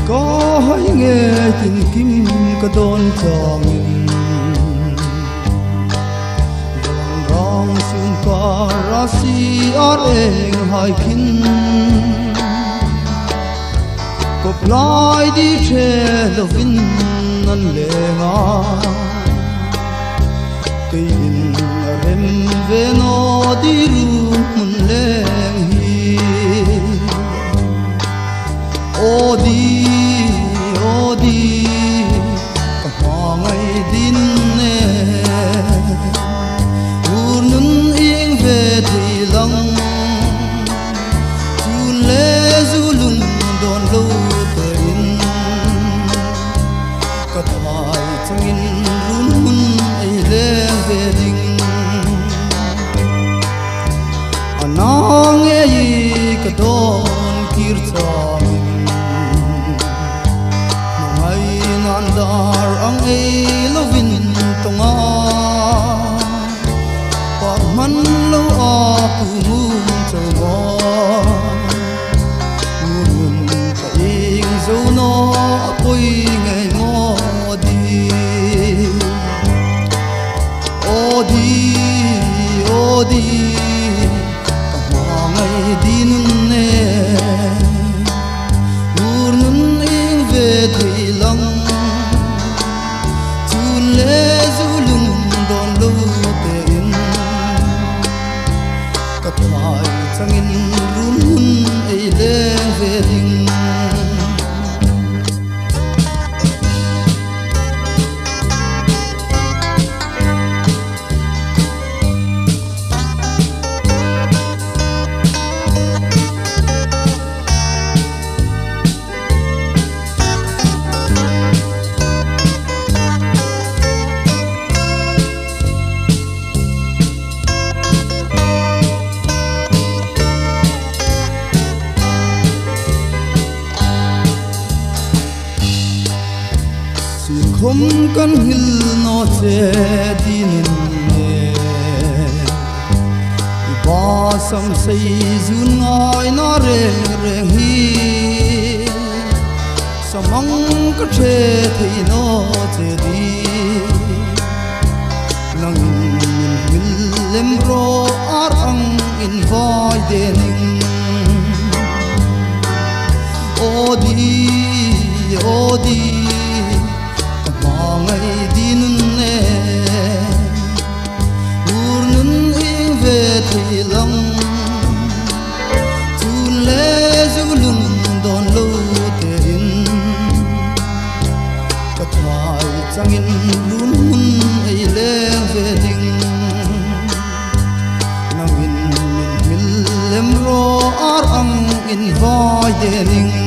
có hãy nghe tin kim có đón chào mình vàng rong xin qua ra si ở em hai kinh cột lại đi che lo vin nan lệ ngã cây in rem về nó đi rum lệ hi ô đi cả hoa ngày din nè nun yên về thì lòng chun lê du lung đòn lâu in cả thoại changin run ai lê về đình anang ei cả đòn kir chang andar ang ei lovin tonga pa man lo a pu mo mun ka ing zo no koi ngai mo di ka ma ngai din ne nur nun ing ve thei lang lê du lung đòn lâu tên cả thoại changin run ai lê về đình không cần hil nó che din nè ba sam say zun ngai na re hi samang ka che thi nó che di nang hil lem ro ar ang in vai de ning o di ngày din nè nur nun ing về thì lòng chun lê du lung đòn lâu tên cả thoại changin run ai lê về đình nang in lem ro ar ang in vai de ning